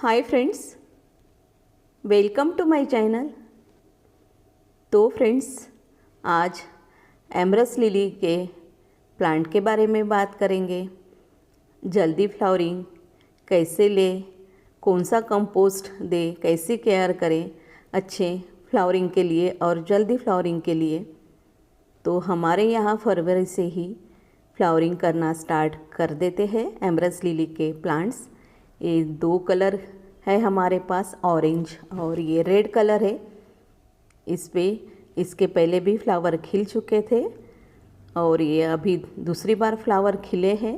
Hi friends, welcome to my channel. तो friends, आज एमरस लिली के प्लांट के बारे में बात करेंगे। जल्दी फ्लावरिंग कैसे ले, कौन सा कंपोस्ट दे, कैसे केयर करें अच्छे फ्लावरिंग के लिए और जल्दी फ्लावरिंग के लिए। तो हमारे यहाँ फरवरी से ही फ्लावरिंग करना स्टार्ट कर देते हैं एमरस लिली के प्लांट्स। ये दो कलर है हमारे पास, ऑरेंज और ये रेड कलर है। इसके पहले भी फ्लावर खिल चुके थे और ये अभी दूसरी बार फ्लावर खिले हैं।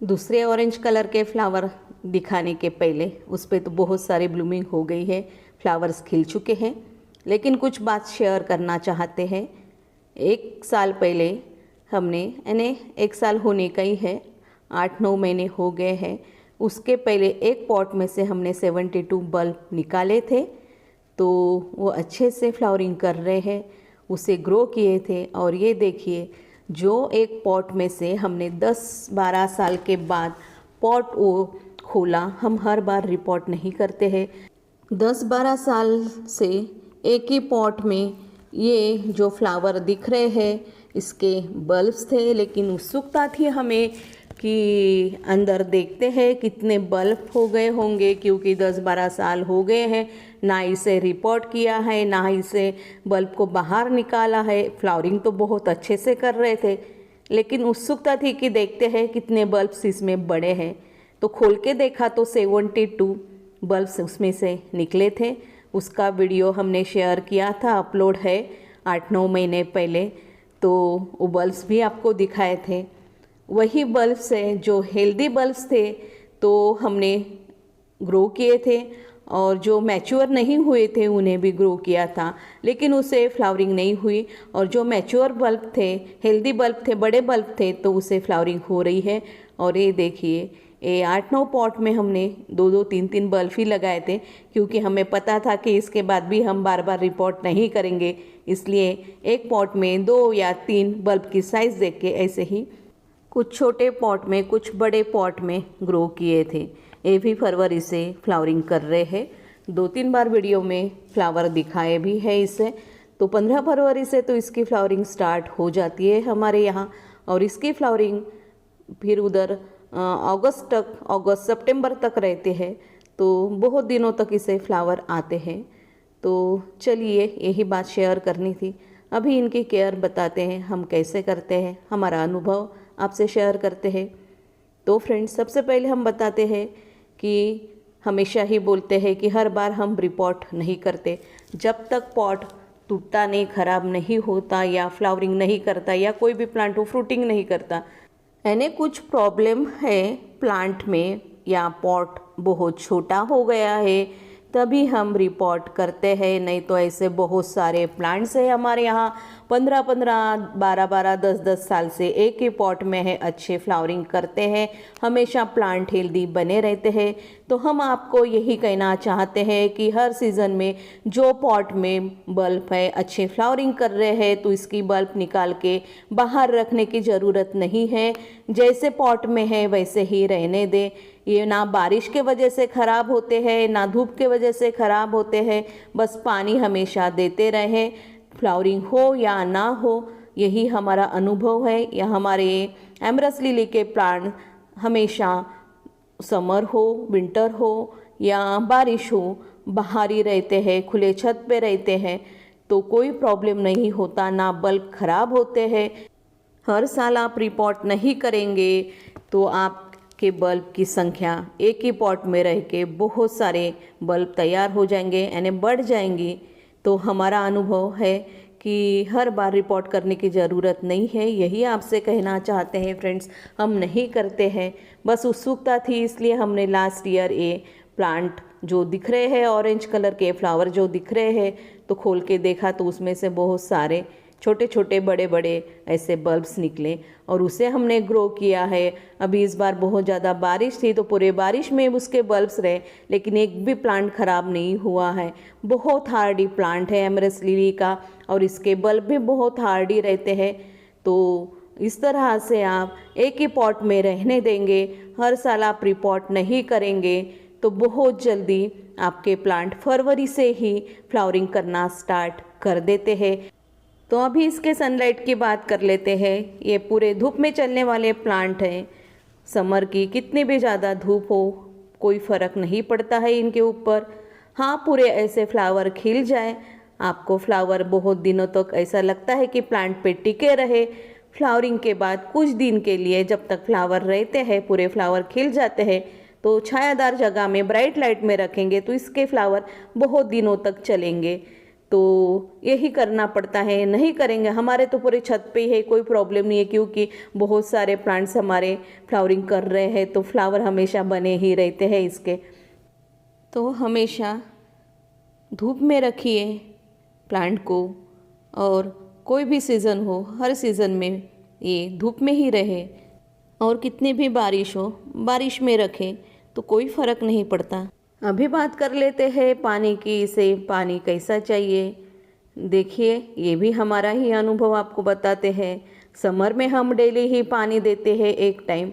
दूसरे ऑरेंज कलर के फ्लावर दिखाने के पहले उस पर तो बहुत सारी ब्लूमिंग हो गई है, फ्लावर्स खिल चुके हैं। लेकिन कुछ बात शेयर करना चाहते हैं। एक साल पहले हमने, यानी एक साल होने का ही है, 8-9 महीने हो गए हैं, उसके पहले एक पॉट में से हमने 72 बल्ब निकाले थे। तो वो अच्छे से फ्लावरिंग कर रहे हैं, उसे ग्रो किए थे। और ये देखिए, जो एक पॉट में से हमने 10-12 साल के बाद पॉट वो खोला, हम हर बार रिपोर्ट नहीं करते हैं। 10-12 साल से एक ही पॉट में ये जो फ्लावर दिख रहे हैं, इसके बल्ब्स थे। लेकिन उत्सुकता थी हमें कि अंदर देखते हैं कितने बल्ब हो गए होंगे, क्योंकि 10-12 साल हो गए हैं, ना इसे रिपोर्ट किया है, ना इसे बल्ब को बाहर निकाला है। फ्लावरिंग तो बहुत अच्छे से कर रहे थे, लेकिन उत्सुकता थी कि देखते हैं कितने बल्ब्स इसमें बड़े हैं। तो खोल के देखा तो 72 बल्ब्स उसमें से निकले थे। उसका वीडियो हमने शेयर किया था, अपलोड है 8-9 महीने पहले। तो वो बल्ब्स भी आपको दिखाए थे। वही बल्ब्स हैं जो हेल्दी बल्ब्स थे, तो हमने ग्रो किए थे। और जो मैच्योर नहीं हुए थे उन्हें भी ग्रो किया था, लेकिन उसे फ्लावरिंग नहीं हुई। और जो मैच्योर बल्ब थे, हेल्दी बल्ब थे, बड़े बल्ब थे, तो उसे फ्लावरिंग हो रही है। और ये देखिए, ये 8-9 पॉट में हमने 2-2, 3-3 बल्ब ही लगाए थे, क्योंकि हमें पता था कि इसके बाद भी हम बार बार रिपोर्ट नहीं करेंगे। इसलिए एक पॉट में 2 या 3 बल्ब की साइज़ देख के ऐसे ही कुछ छोटे पॉट में, कुछ बड़े पॉट में ग्रो किए थे। ये भी फरवरी से फ्लावरिंग कर रहे हैं। 2-3 बार वीडियो में फ्लावर दिखाए भी है इसे। तो 15 फरवरी से तो इसकी फ्लावरिंग स्टार्ट हो जाती है हमारे यहाँ, और इसकी फ्लावरिंग फिर उधर अगस्त सितंबर तक रहते हैं। तो बहुत दिनों तक इसे फ्लावर आते हैं। तो चलिए, यही बात शेयर करनी थी। अभी इनकी केयर बताते हैं, हम कैसे करते हैं, हमारा अनुभव आपसे शेयर करते हैं। तो फ्रेंड्स, सबसे पहले हम बताते हैं कि हमेशा ही बोलते हैं कि हर बार हम रिपोर्ट नहीं करते। जब तक पॉट टूटता नहीं, ख़राब नहीं होता, या फ्लावरिंग नहीं करता, या कोई भी प्लांट हो फ्रूटिंग नहीं करता, यानी कुछ प्रॉब्लम है प्लांट में, या पॉट बहुत छोटा हो गया है, तभी हम रिपोर्ट करते हैं। नहीं तो ऐसे बहुत सारे प्लांट्स हैं हमारे यहाँ, 15-15, 12-12, 10-10 साल से एक ही पॉट में है, अच्छे फ्लावरिंग करते हैं, हमेशा प्लांट हेल्दी बने रहते हैं। तो हम आपको यही कहना चाहते हैं कि हर सीज़न में जो पॉट में बल्ब है अच्छे फ्लावरिंग कर रहे हैं, तो इसकी बल्ब निकाल के बाहर रखने की ज़रूरत नहीं है। जैसे पॉट में है वैसे ही रहने दें। ये ना बारिश के वजह से ख़राब होते हैं, ना धूप के वजह से ख़राब होते हैं। बस पानी हमेशा देते रहें, फ्लावरिंग हो या ना हो, यही हमारा अनुभव है। या हमारे एमरस लिली के प्लांट हमेशा समर हो, विंटर हो या बारिश हो, बाहर ही रहते हैं, खुले छत पे रहते हैं, तो कोई प्रॉब्लम नहीं होता, ना बल्ब ख़राब होते हैं। हर साल आप रिपोर्ट नहीं करेंगे तो आपके बल्ब की संख्या एक ही पॉट में रह के बहुत सारे बल्ब तैयार हो जाएंगे, यानी बढ़ जाएंगी। तो हमारा अनुभव है कि हर बार रिपोर्ट करने की ज़रूरत नहीं है, यही आपसे कहना चाहते हैं फ्रेंड्स। हम नहीं करते हैं, बस उत्सुकता थी, इसलिए हमने लास्ट ईयर ये प्लांट जो दिख रहे हैं, ऑरेंज कलर के फ्लावर जो दिख रहे हैं, तो खोल के देखा तो उसमें से बहुत सारे छोटे छोटे बड़े बड़े ऐसे बल्ब्स निकले, और उसे हमने ग्रो किया है। अभी इस बार बहुत ज़्यादा बारिश थी, तो पूरे बारिश में उसके बल्ब्स रहे, लेकिन एक भी प्लांट ख़राब नहीं हुआ है। बहुत हार्डी प्लांट है एमरस लिली का, और इसके बल्ब भी बहुत हार्डी रहते हैं। तो इस तरह से आप एक ही पॉट में रहने देंगे, हर साल आप रिपोर्ट नहीं करेंगे, तो बहुत जल्दी आपके प्लांट फरवरी से ही फ्लावरिंग करना स्टार्ट कर देते हैं। तो अभी इसके सनलाइट की बात कर लेते हैं। ये पूरे धूप में चलने वाले प्लांट हैं। समर की कितनी भी ज़्यादा धूप हो कोई फ़र्क नहीं पड़ता है इनके ऊपर। हाँ, पूरे ऐसे फ्लावर खिल जाए, आपको फ्लावर बहुत दिनों तक ऐसा लगता है कि प्लांट पे टिके रहे। फ्लावरिंग के बाद कुछ दिन के लिए जब तक फ्लावर रहते हैं, पूरे फ्लावर खिल जाते हैं, तो छायादार जगह में ब्राइट लाइट में रखेंगे तो इसके फ्लावर बहुत दिनों तक चलेंगे। तो यही करना पड़ता है, नहीं करेंगे हमारे तो पूरे छत पे है, कोई प्रॉब्लम नहीं है क्योंकि बहुत सारे प्लांट्स हमारे फ्लावरिंग कर रहे हैं तो फ्लावर हमेशा बने ही रहते हैं इसके। तो हमेशा धूप में रखिए प्लांट को, और कोई भी सीज़न हो हर सीज़न में ये धूप में ही रहे, और कितनी भी बारिश हो बारिश में रखें तो कोई फ़र्क नहीं पड़ता। अभी बात कर लेते हैं पानी की। इसे पानी कैसा चाहिए देखिए, ये भी हमारा ही अनुभव आपको बताते हैं। समर में हम डेली ही पानी देते हैं एक टाइम,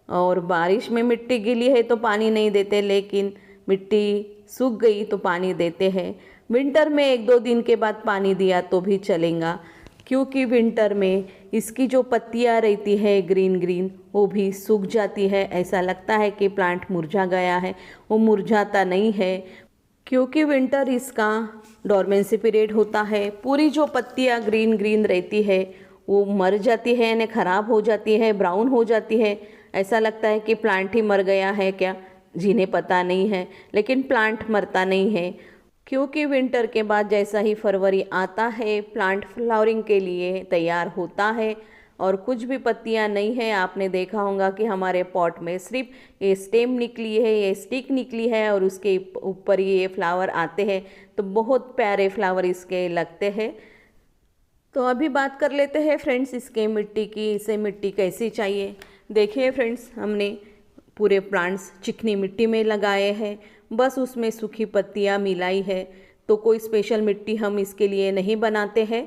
और बारिश में मिट्टी गीली है तो पानी नहीं देते, लेकिन मिट्टी सूख गई तो पानी देते हैं। विंटर में 1-2 दिन के बाद पानी दिया तो भी चलेगा, क्योंकि विंटर में इसकी जो पत्तियां रहती है ग्रीन ग्रीन वो भी सूख जाती है। ऐसा लगता है कि प्लांट मुरझा गया है, वो मुरझाता नहीं है, क्योंकि विंटर इसका डोरमेंसी पीरियड होता है। पूरी जो पत्तियां ग्रीन ग्रीन रहती है वो मर जाती है, यानी ख़राब हो जाती है, ब्राउन हो जाती है। ऐसा लगता है कि प्लांट ही मर गया है क्या, जिन्हें पता नहीं है। लेकिन प्लांट मरता नहीं है, क्योंकि विंटर के बाद जैसा ही फरवरी आता है प्लांट फ्लावरिंग के लिए तैयार होता है। और कुछ भी पत्तियां नहीं है, आपने देखा होगा कि हमारे पॉट में सिर्फ ये स्टेम निकली है, ये स्टिक निकली है, और उसके ऊपर ये फ्लावर आते हैं। तो बहुत प्यारे फ्लावर इसके लगते हैं। तो अभी बात कर लेते हैं फ्रेंड्स इसके मिट्टी की। इसे मिट्टी कैसी चाहिए देखिए फ्रेंड्स, हमने पूरे प्लांट्स चिकनी मिट्टी में लगाए हैं, बस उसमें सूखी पत्तियां मिलाई है। तो कोई स्पेशल मिट्टी हम इसके लिए नहीं बनाते हैं।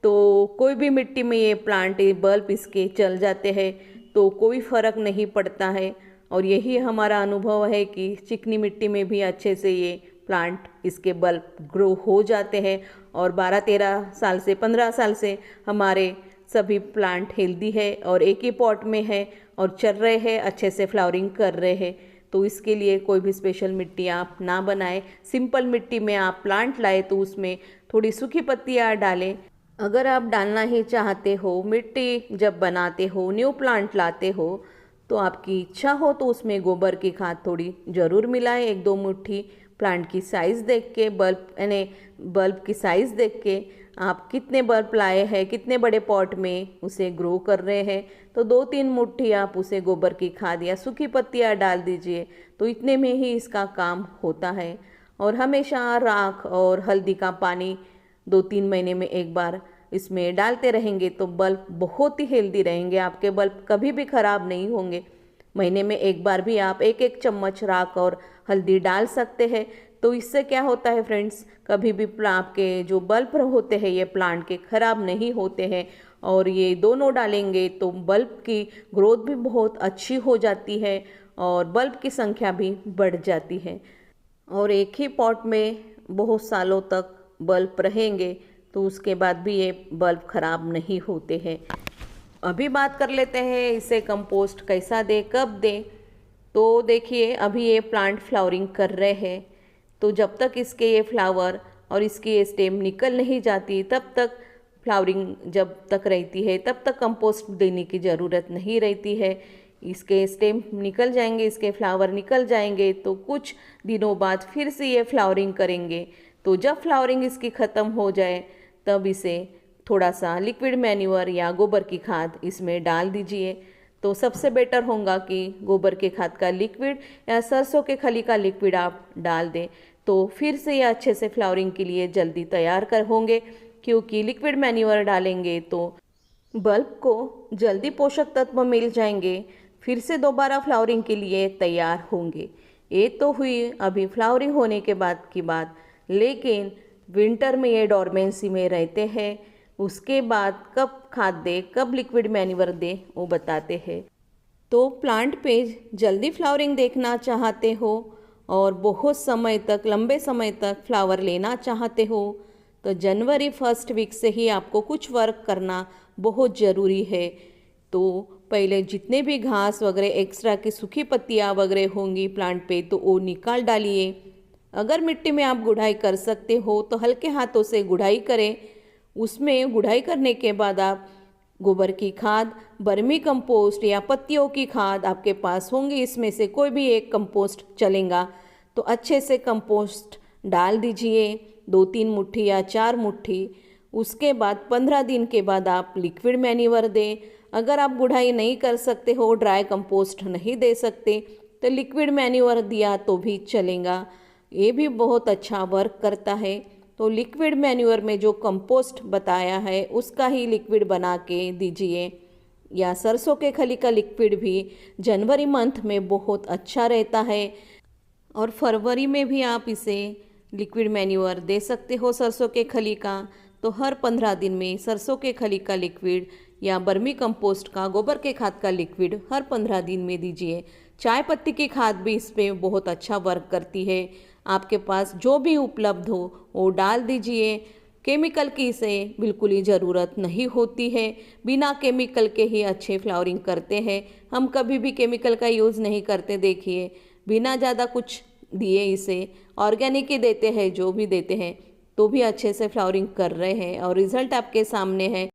तो कोई भी मिट्टी में ये प्लांट बल्ब इसके चल जाते हैं, तो कोई फ़र्क नहीं पड़ता है। और यही हमारा अनुभव है कि चिकनी मिट्टी में भी अच्छे से ये प्लांट इसके बल्ब ग्रो हो जाते हैं। और 12-13 साल से 15 साल से हमारे सभी प्लांट हेल्दी है और एक ही पॉट में है और चल रहे हैं, अच्छे से फ्लावरिंग कर रहे हैं। तो इसके लिए कोई भी स्पेशल मिट्टी आप ना बनाएं। सिंपल मिट्टी में आप प्लांट लाए तो उसमें थोड़ी सूखी पत्तियाँ डालें। अगर आप डालना ही चाहते हो, मिट्टी जब बनाते हो, न्यू प्लांट लाते हो, तो आपकी इच्छा हो तो उसमें गोबर की खाद थोड़ी ज़रूर मिलाएं, 1-2 मुट्ठी। प्लांट की साइज़ देख के, बल्ब की साइज़ देख के आप कितने बल्ब लाए हैं, कितने बड़े पॉट में उसे ग्रो कर रहे हैं, तो 2-3 मुट्ठी आप उसे गोबर की खाद या सूखी पत्तियाँ डाल दीजिए, तो इतने में ही इसका काम होता है। और हमेशा राख और हल्दी का पानी 2-3 महीने में एक बार इसमें डालते रहेंगे तो बल्ब बहुत ही हेल्दी रहेंगे, आपके बल्ब कभी भी ख़राब नहीं होंगे। महीने में एक बार भी आप 1-1 चम्मच राख और हल्दी डाल सकते हैं। तो इससे क्या होता है फ्रेंड्स, कभी भी आपके जो बल्ब होते हैं ये प्लांट के ख़राब नहीं होते हैं। और ये दोनों डालेंगे तो बल्ब की ग्रोथ भी बहुत अच्छी हो जाती है और बल्ब की संख्या भी बढ़ जाती है। और एक ही पॉट में बहुत सालों तक बल्ब रहेंगे तो उसके बाद भी ये बल्ब ख़राब नहीं होते हैं। अभी बात कर लेते हैं इसे कंपोस्ट कैसा दे, कब दे। तो देखिए, अभी ये प्लांट फ्लावरिंग कर रहे हैं, तो जब तक इसके ये फ्लावर और इसकी ये स्टेम निकल नहीं जाती तब तक फ्लावरिंग जब तक रहती है तब तक कंपोस्ट देने की ज़रूरत नहीं रहती है। इसके स्टेम निकल जाएंगे, इसके फ्लावर निकल जाएंगे तो कुछ दिनों बाद फिर से ये फ्लावरिंग करेंगे। तो जब फ्लावरिंग इसकी ख़त्म हो जाए तब इसे थोड़ा सा लिक्विड मैन्योर या गोबर की खाद इसमें डाल दीजिए। तो सबसे बेटर होगा कि गोबर के खाद का लिक्विड या सरसों के खली का लिक्विड आप डाल दें, तो फिर से ये अच्छे से फ्लावरिंग के लिए जल्दी तैयार कर होंगे। क्योंकि लिक्विड मैन्योर डालेंगे तो बल्ब को जल्दी पोषक तत्व मिल जाएंगे, फिर से दोबारा फ्लावरिंग के लिए तैयार होंगे। ये तो हुई अभी फ्लावरिंग होने के बाद की बात, लेकिन विंटर में ये डोरमेंसी में रहते हैं। उसके बाद कब खाद दे, कब लिक्विड मैन्योर दे, वो बताते हैं। तो प्लांट पे जल्दी फ्लावरिंग देखना चाहते हो और बहुत समय तक, लंबे समय तक फ्लावर लेना चाहते हो तो जनवरी फर्स्ट वीक से ही आपको कुछ वर्क करना बहुत ज़रूरी है। तो पहले जितने भी घास वगैरह एक्स्ट्रा की सूखी पत्तियाँ वगैरह होंगी प्लांट पे तो वो निकाल डालिए। अगर मिट्टी में आप गुड़ाई कर सकते हो तो हल्के हाथों से गुड़ाई करें। उसमें गुड़ाई करने के बाद आप गोबर की खाद, बर्मी कंपोस्ट या पत्तियों की खाद आपके पास होंगी, इसमें से कोई भी एक कंपोस्ट चलेगा तो अच्छे से कंपोस्ट डाल दीजिए, 2-3 मुट्ठी या 4 मुट्ठी। उसके बाद 15 दिन के बाद आप लिक्विड मैन्योर दें। अगर आप गुड़ाई नहीं कर सकते हो, ड्राई कंपोस्ट नहीं दे सकते तो लिक्विड मैन्योर दिया तो भी चलेगा, ये भी बहुत अच्छा वर्क करता है। तो लिक्विड मैन्योर में जो कंपोस्ट बताया है उसका ही लिक्विड बना के दीजिए, या सरसों के खली का लिक्विड भी जनवरी मंथ में बहुत अच्छा रहता है और फरवरी में भी आप इसे लिक्विड मैन्योर दे सकते हो सरसों के खली का। तो हर 15 दिन में सरसों के खली का लिक्विड या बर्मी कंपोस्ट का, गोबर के खाद का लिक्विड हर 15 दिन में दीजिए। चाय पत्ती की खाद भी इस पर बहुत अच्छा वर्क करती है। आपके पास जो भी उपलब्ध हो वो डाल दीजिए। केमिकल की इसे बिल्कुल ही ज़रूरत नहीं होती है, बिना केमिकल के ही अच्छे फ्लावरिंग करते हैं। हम कभी भी केमिकल का यूज़ नहीं करते, देखिए बिना ज़्यादा कुछ दिए इसे ऑर्गेनिक ही देते हैं, जो भी देते हैं तो भी अच्छे से फ्लावरिंग कर रहे हैं और रिज़ल्ट आपके सामने है।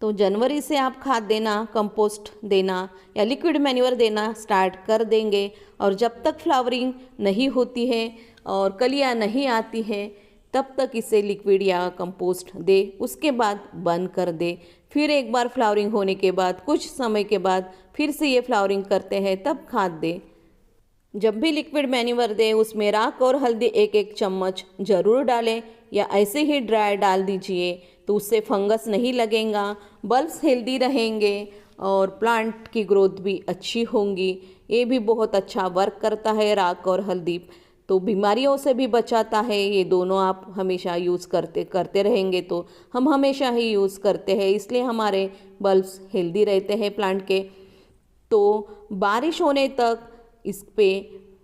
तो जनवरी से आप खाद देना, कंपोस्ट देना या लिक्विड मैन्योर देना स्टार्ट कर देंगे और जब तक फ्लावरिंग नहीं होती है और कलियां नहीं आती है तब तक इसे लिक्विड या कंपोस्ट दे, उसके बाद बंद कर दे। फिर एक बार फ्लावरिंग होने के बाद कुछ समय के बाद फिर से ये फ्लावरिंग करते हैं तब खाद दे। जब भी लिक्विड मैन्योर दें उसमें राख और हल्दी 1-1 चम्मच ज़रूर डालें, या ऐसे ही ड्राई डाल दीजिए तो उससे फंगस नहीं लगेगा, बल्ब्स हेल्दी रहेंगे और प्लांट की ग्रोथ भी अच्छी होंगी। ये भी बहुत अच्छा वर्क करता है राख और हल्दी, तो बीमारियों से भी बचाता है। ये दोनों आप हमेशा यूज़ करते रहेंगे तो हम हमेशा ही यूज़ करते हैं, इसलिए हमारे बल्ब्स हेल्दी रहते हैं प्लांट के। तो बारिश होने तक इस पे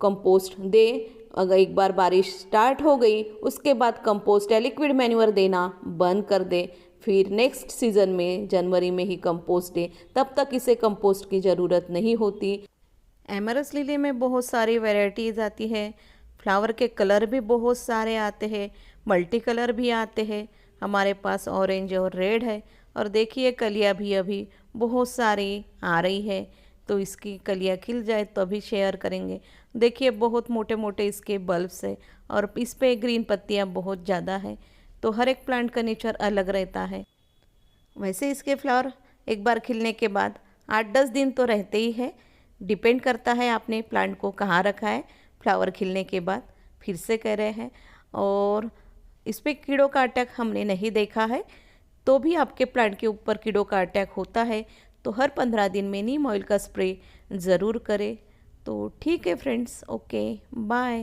कंपोस्ट दे। अगर एक बार बारिश स्टार्ट हो गई उसके बाद कंपोस्ट या लिक्विड मैन्योर देना बंद कर दे। फिर नेक्स्ट सीज़न में जनवरी में ही कंपोस्ट दे, तब तक इसे कंपोस्ट की ज़रूरत नहीं होती। एमरस लिली में बहुत सारी वैरायटीज़ आती है, फ्लावर के कलर भी बहुत सारे आते हैं, मल्टी कलर भी आते हैं। हमारे पास ऑरेंज और रेड है और देखिए कलियाँ भी अभी बहुत सारी आ रही है, तो इसकी कलियाँ खिल जाए तो अभी शेयर करेंगे। देखिए बहुत मोटे मोटे इसके बल्ब्स है और इस पे ग्रीन पत्तियाँ बहुत ज़्यादा है, तो हर एक प्लांट का नेचर अलग रहता है। वैसे इसके फ्लावर एक बार खिलने के बाद 8-10 दिन तो रहते ही है, डिपेंड करता है आपने प्लांट को कहाँ रखा है। फ्लावर खिलने के बाद फिर से कह रहे हैं, और इस पर कीड़ों का अटैक हमने नहीं देखा है। तो भी आपके प्लांट के ऊपर कीड़ों का अटैक होता है तो हर 15 दिन में नीम ऑयल का स्प्रे ज़रूर करें। तो ठीक है फ्रेंड्स, ओके बाय।